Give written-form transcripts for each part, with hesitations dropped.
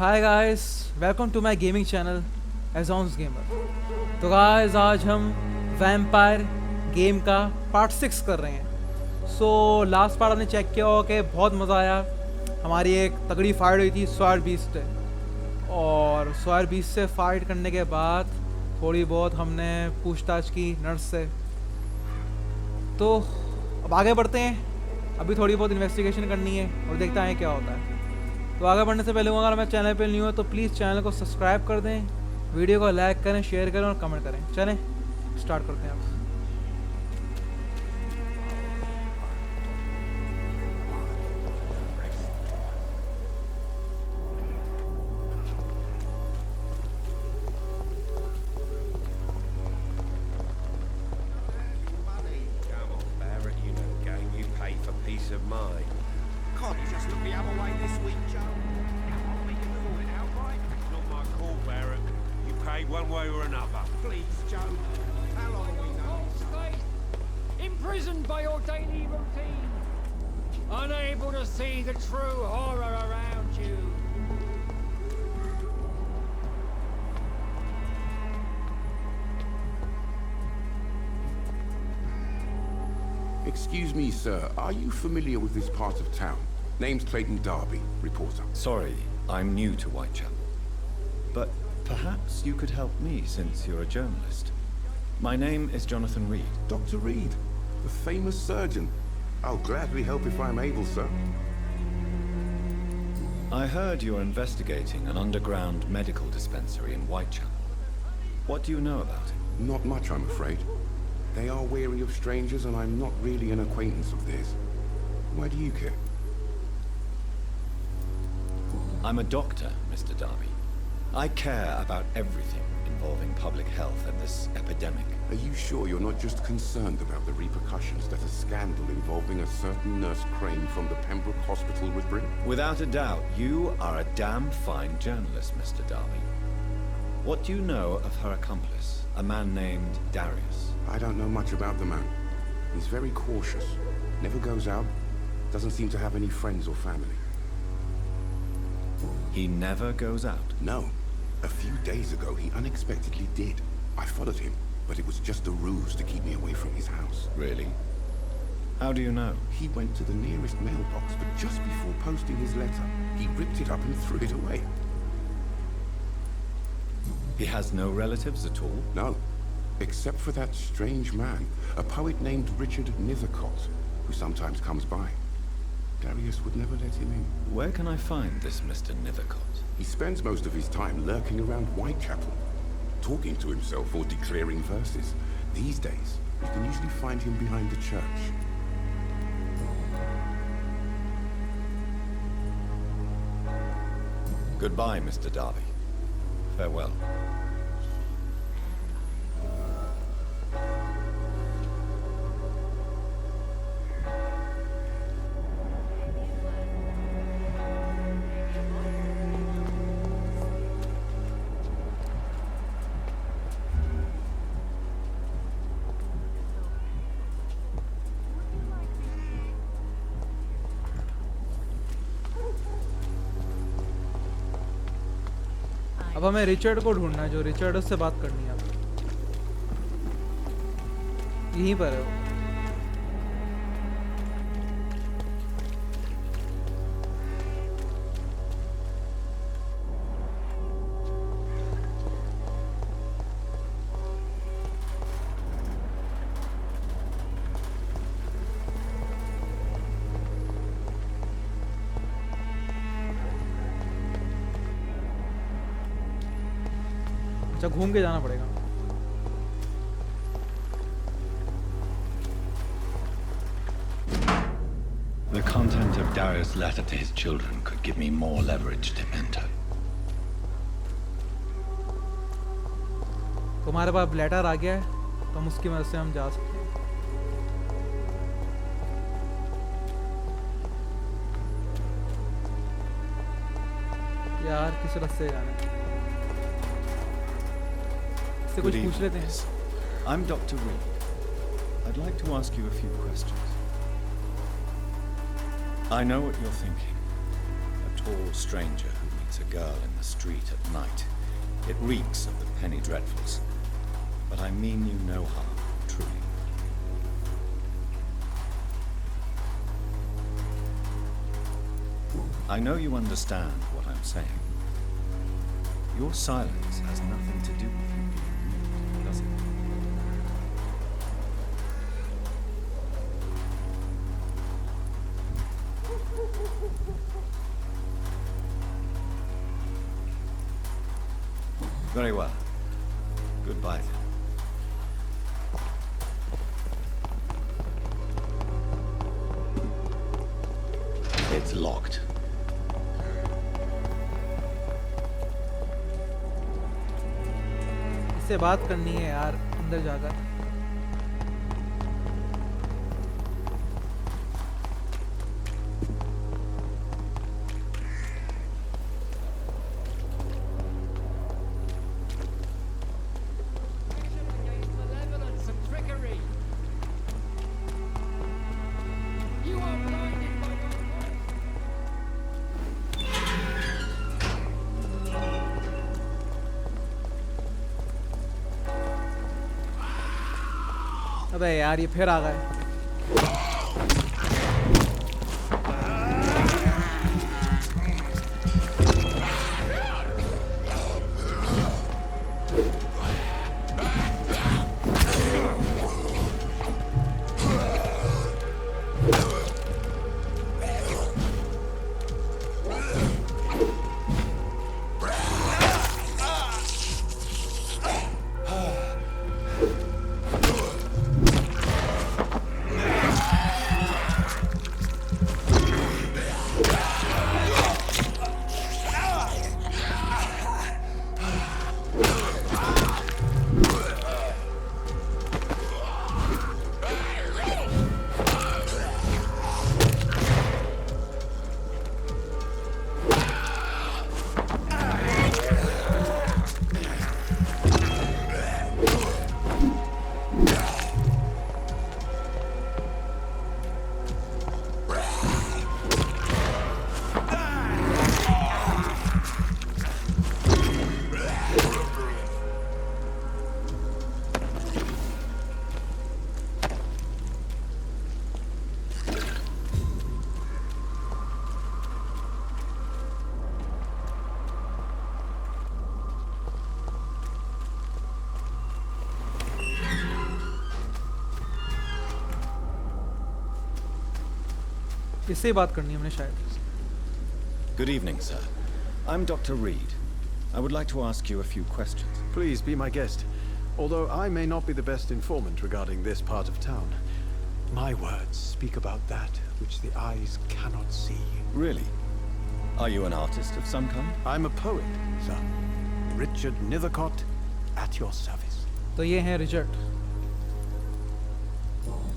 Hi guys, welcome to my gaming channel AaZonX gamer. तो guys आज हम vampire game का पार्ट 6 कर रहे हैं। सो लास्ट पार्ट हमने चेक किया हो कि बहुत मज़ा आया। हमारी एक तगड़ी फाइट हुई थी स्वायर बीस्ट से, और स्वायर बीस्ट से फाइट करने के बाद थोड़ी बहुत हमने पूछताछ की नर्स से। तो अब आगे बढ़ते हैं। अभी थोड़ी बहुत इन्वेस्टिगेशन करनी है और देखते हैं क्या होता है। तो आगे बढ़ने से पहले अगर मैं चैनल पे न्यू है तो प्लीज़ चैनल को सब्सक्राइब कर दें, वीडियो को लाइक करें, शेयर करें और कमेंट करें। चलें स्टार्ट करते हैं आप। One way or another. Please, Joe. How long have we known? Imprisoned by your daily routine. Unable to see the true horror around you. Excuse me, sir. Are you familiar with this part of town? Name's Clayton Darby, reporter. Sorry, I'm new to Whitechapel. But perhaps you could help me since you're a journalist. My name is Jonathan Reed. Dr. Reed, the famous surgeon. I'll gladly help if I'm able, sir. I heard you're investigating an underground medical dispensary in Whitechapel. What do you know about it? Not much, I'm afraid. They are wary of strangers, and I'm not really an acquaintance of theirs. Why do you care? I'm a doctor, Mr. Darby. I care about everything involving public health and this epidemic. Are you sure you're not just concerned about the repercussions that a scandal involving a certain nurse Karein from the Pembroke Hospital would bring? Without a doubt, you are a damn fine journalist, Mr. Darby. What do you know of her accomplice, a man named Darius? I don't know much about the man. He's very cautious. Never goes out. Doesn't seem to have any friends or family. He never goes out? No. A few days ago, he unexpectedly did. I followed him, but it was just a ruse to keep me away from his house. Really? How do you know? He went to the nearest mailbox, but just before posting his letter, he ripped it up and threw it away. He has no relatives at all? No, except for that strange man, a poet named Richard Nethercott, who sometimes comes by. Darius would never let him in. Where can I find this Mr. Nethercott? He spends most of his time lurking around Whitechapel, talking to himself or declaring verses. These days, you can usually find him behind the church. Goodbye, Mr. Darby. Farewell. अब हमें Richard को ढूंढना है, जो Richard से बात करनी है। यहीं पर है वो। अच्छा, घूम के जाना पड़ेगा। The content of Darius' letter to his children could give me more leverage to enter. तुम्हारे पास लेटर आ गया है तो हम उसकी मदद से हम जा सकते हैं। यार किस रास्ते जाना है? इससे कुछ पूछ लेते हैं। I'm Dr. Reed. I'd like to ask you a few questions. I know what you're thinking. A tall casual stranger who meets a girl in the street at night. It reeks of the penny dreadfuls. But I mean you no harm, truly. I know you understand what I'm saying. Your silence has nothing to do with you being rude, does it? Very well. Goodbye then. It's locked. इससे बात करनी है यार अंदर जाकर. Against malevolence and trickery. You are blinded by your pride. अबे यार ये फिर आ गए. इससे ही बात करनी है हमने शायद. Good evening, sir. I'm Dr. Reed. I would like to ask you a few questions. Please be my guest. Although I may not be the best informant regarding this part of town, my words speak about that which the eyes cannot see. Really? Are you an artist of some kind? I'm a poet, sir. Richard Nethercott, at your service. तो ये है Richard.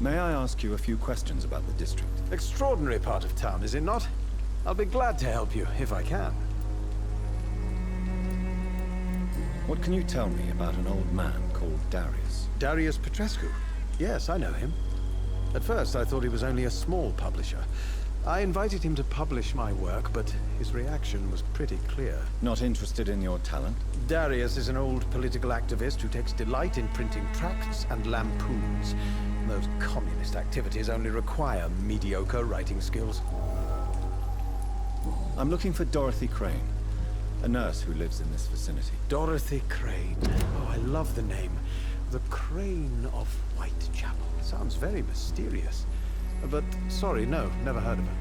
May I ask you a few questions about the district? Extraordinary part of town, is it not? I'll be glad to help you, if I can. What can you tell me about an old man called Darius? Darius Petrescu. Yes, I know him. At first, I thought he was only a small publisher. I invited him to publish my work, but his reaction was pretty clear. Not interested in your talent? Darius is an old political activist who takes delight in printing tracts and lampoons. Those communist activities only require mediocre writing skills. I'm looking for Dorothy Crane, a nurse who lives in this vicinity. Dorothy Crane. Oh, I love the name. The Crane of Whitechapel. Sounds very mysterious. But, sorry, no, never heard of her.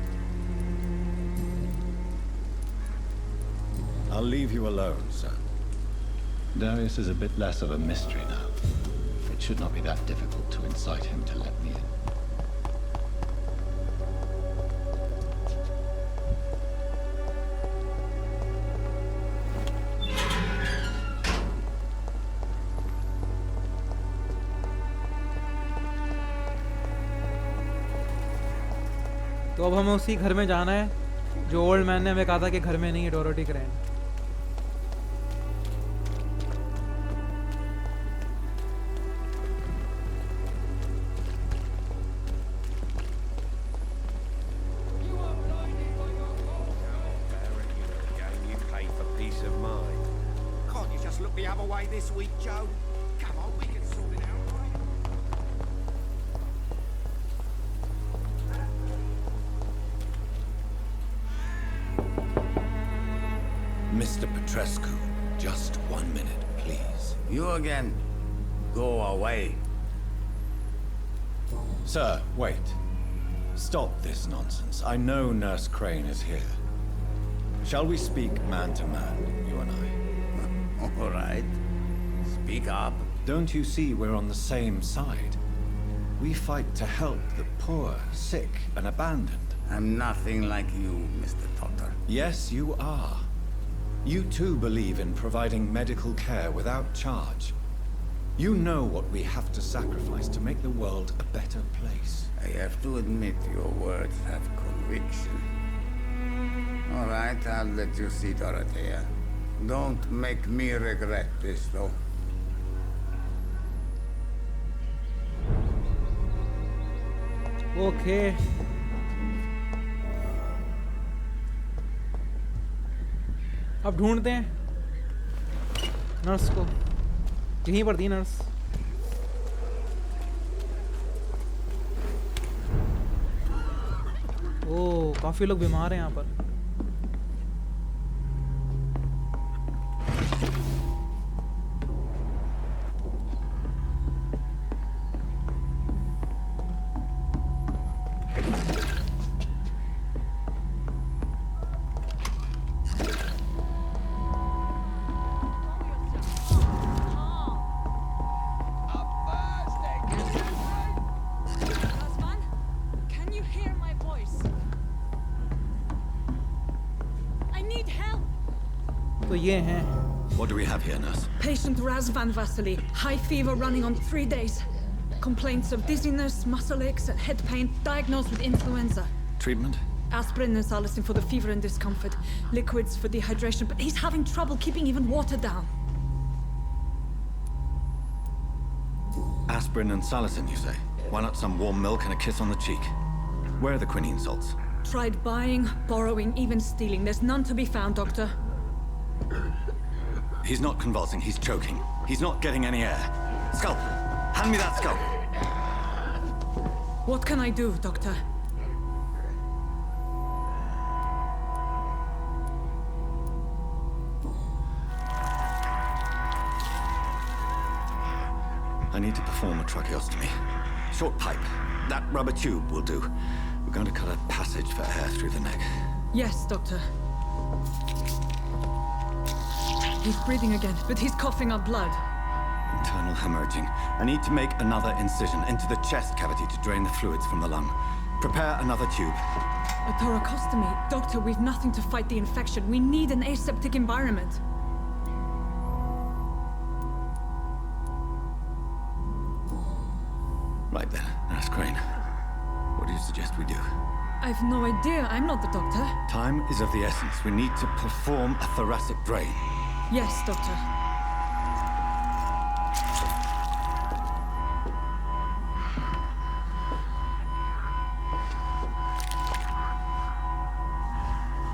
I'll leave you alone, sir. Darius is a bit less of a mystery now. It should not be that difficult to incite him to let me in. तो अब हमें उसी घर में जाना है जो old man ने हमें कहा था कि घर में नहीं है. डोरोटी crane. You are blinded by your look the other way this week, Joe? Come on, we can sort it out, right? Mr. Petrescu, just 1 minute, please. You again. Go away. Sir, wait. Stop this nonsense. I know Nurse Crane is here. Shall we speak man to man, you and I? All right. Speak up. Don't you see we're on the same side? We fight to help the poor, sick, and abandoned. I'm nothing like you, Mr. Doctor. Yes, you are. You too believe in providing medical care without charge. You know what we have to sacrifice to make the world a better place. I have to admit your words have conviction. All right, I'll let you see, Dorothea. Don't make me regret this, though. Okay. अब ढूंढते हैं nurse को। यहीं पर थी nurse. ओह, काफी लोग बीमार हैं यहाँ पर। तो ये हैं। What do we have here, nurse? Patient Razvan Vasily. High fever running on 3 days. Complaints of dizziness, muscle aches, and head pain. Diagnosed with influenza. Treatment? Aspirin and salicin for the fever and discomfort. Liquids for dehydration, but he's having trouble keeping even water down. Aspirin and salicin, you say? Why not some warm milk and a kiss on the cheek? Where are the quinine salts? Tried buying, borrowing, even stealing. There's none to be found, Doctor. He's not convulsing, he's choking. He's not getting any air. Sculp! Hand me that sculp! What can I do, Doctor? I need to perform a tracheostomy. Short pipe. That rubber tube will do. We're going to cut a passage for air through the neck. Yes, Doctor. He's breathing again, but he's coughing up blood. Internal hemorrhaging. I need to make another incision into the chest cavity to drain the fluids from the lung. Prepare another tube. A thoracostomy? Doctor, we've nothing to fight the infection. We need an aseptic environment. Right then, Nurse Crane. What do you suggest we do? I've no idea. I'm not the doctor. Time is of the essence. We need to perform a thoracic drain. Yes, Doctor.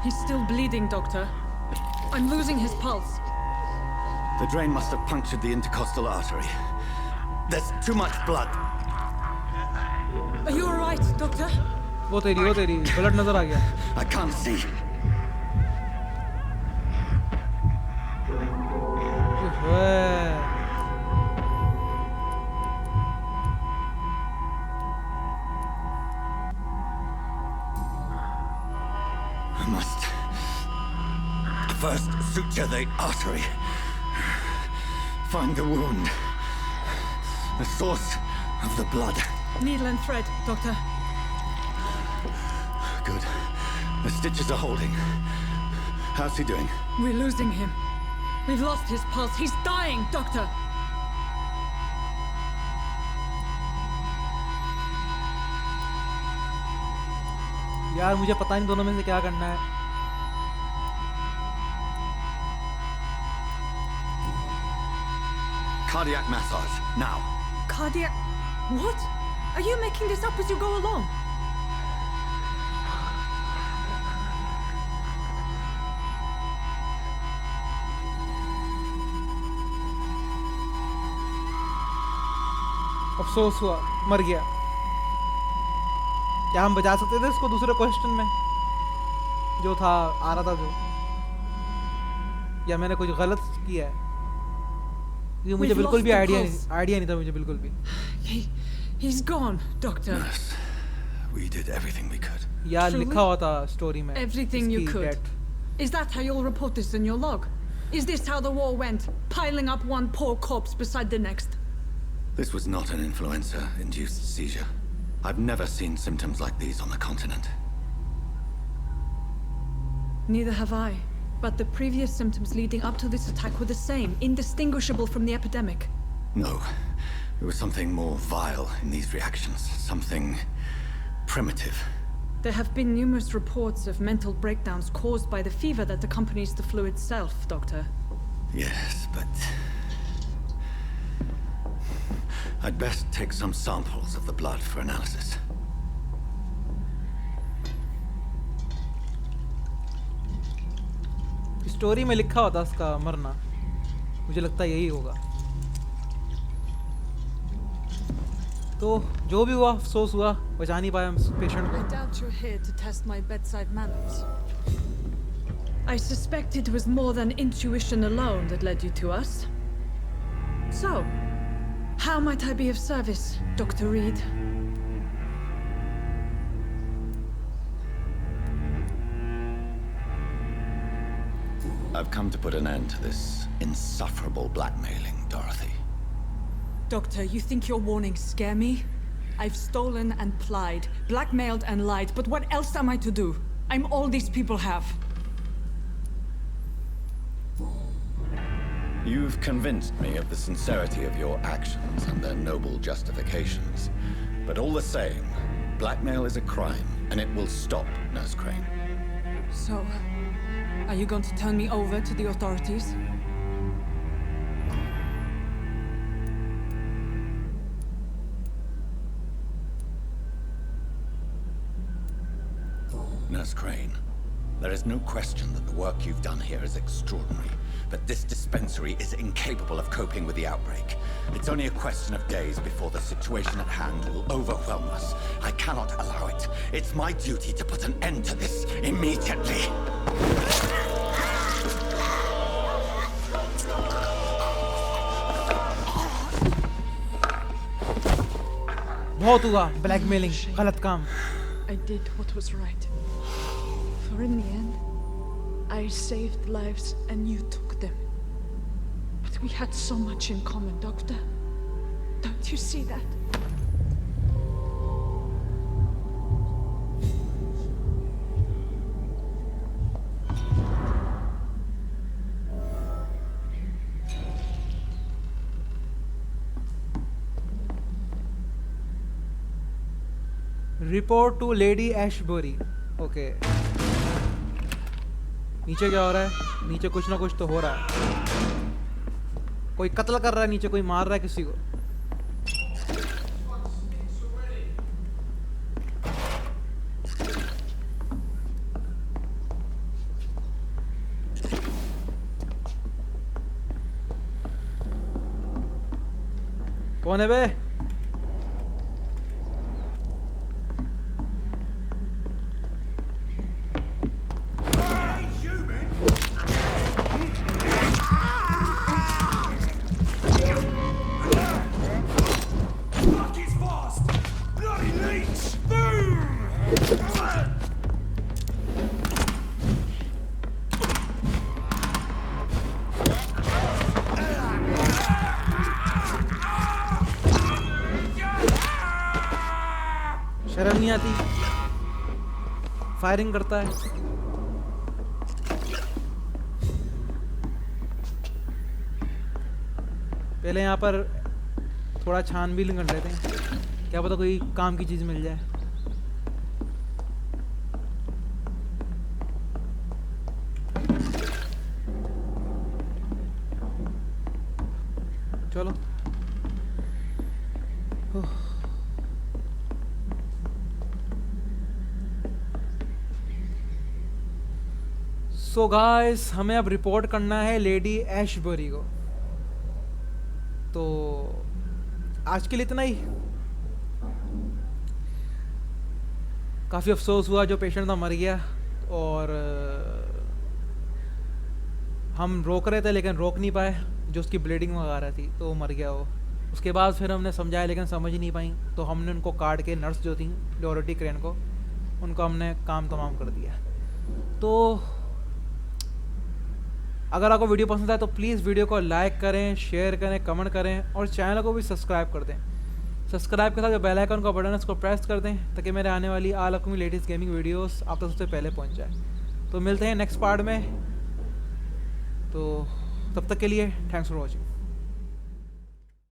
He's still bleeding, Doctor. I'm losing his pulse. The drain must have punctured the intercostal artery. There's too much blood. Are you all right, Doctor? वो तेरी blood नजर आ गया। I can't see. I must first suture the artery. Find the wound. The source of the blood. Needle and thread, Doctor. Good. The stitches are holding. How's he doing? We're losing him. We've lost his pulse. He's dying, Doctor. यार मुझे पता नहीं दोनों में से क्या करना है। Cardiac massage, now. Cardiac... What? Are you making this up as you go along? अफसोस हुआ, मर गया। क्या हम बचा सकते थे इसको दूसरे क्वेश्चन में जो था आ रहा था जो, या मैंने कुछ गलत किया है? ये मुझे बिल्कुल भी आइडिया नहीं था मुझे बिल्कुल भी। He's gone, Doctor. Nurse, we did everything we could. यार Truly? लिखा हुआ था स्टोरी में Everything you इसकी could. death। Is that how you'll report this in your log? Is this how the war went? Piling up one poor corpse beside the next? This was not an influenza-induced seizure. I've never seen symptoms like these on the continent. Neither have I. But the previous symptoms leading up to this attack were the same, indistinguishable from the epidemic. No. There was something more vile in these reactions. Something primitive. There have been numerous reports of mental breakdowns caused by the fever that accompanies the flu itself, Doctor. Yes, but... I'd best take some samples of the blood for analysis. Story में लिखा होता उसका मरना, मुझे लगता है यही होगा। तो जो भी हुआ अफसोस हुआ, बचा नहीं पाया हम पेशेंट I को। doubt you're here to test my bedside manners. I suspect it was more than intuition alone that led you to us. So, how might I be of service, Dr. Reed? I've come to put an end to this insufferable blackmailing, Dorothy. Doctor, you think your warnings scare me? I've stolen and plied, blackmailed and lied, but what else am I to do? I'm all these people have. You've convinced me of the sincerity of your actions and their noble justifications. But all the same, blackmail is a crime, and it will stop, Nurse Crane. So, are you going to turn me over to the authorities? Nurse Crane, there is no question that the work you've done here is extraordinary, but this dispensary is incapable of coping with the outbreak. It's only a question of days before the situation at hand will overwhelm us. I cannot allow it. It's my duty to put an end to this immediately. बहुत हुआ blackmailing, गलत काम। I did what was right. For in the end, I saved lives and you took them. But we had so much in common, Doctor. Don't you see that? Report to lady Ashbury. Okay, नीचे क्या हो रहा है? नीचे कुछ ना कुछ तो हो रहा है, कोई कत्ल कर रहा है नीचे, कोई मार रहा है किसी को। कौन है बे? शर्म नहीं आती, फायरिंग करता है। पहले यहाँ पर थोड़ा छानबीन कर लेते हैं, क्या पता कोई काम की चीज़ मिल जाए। चलो सो गाइस, हमें अब रिपोर्ट करना है लेडी एशबरी को। तो आज के लिए इतना ही। काफ़ी अफसोस हुआ, जो पेशेंट था मर गया, और हम रोक रहे थे लेकिन रोक नहीं पाए, जो उसकी ब्लीडिंग वगैरह रही थी तो वो मर गया वो। उसके बाद फिर हमने समझाया लेकिन समझ ही नहीं पाई, तो हमने उनको काट के, नर्स जो थी डोरोटी क्रेन को, उनको हमने काम तमाम कर दिया। तो अगर आपको वीडियो पसंद आए तो प्लीज़ वीडियो को लाइक करें, शेयर करें, कमेंट करें, और चैनल को भी सब्सक्राइब कर दें। सब्सक्राइब के साथ जो बेल आइकन का बटन है उसको प्रेस कर दें, ताकि मेरे आने वाली अपकमिंग लेटेस्ट गेमिंग वीडियोस आप तक सबसे पहले पहुंच जाए। तो मिलते हैं नेक्स्ट पार्ट में, तो तब तक के लिए थैंक्स फॉर वॉचिंग।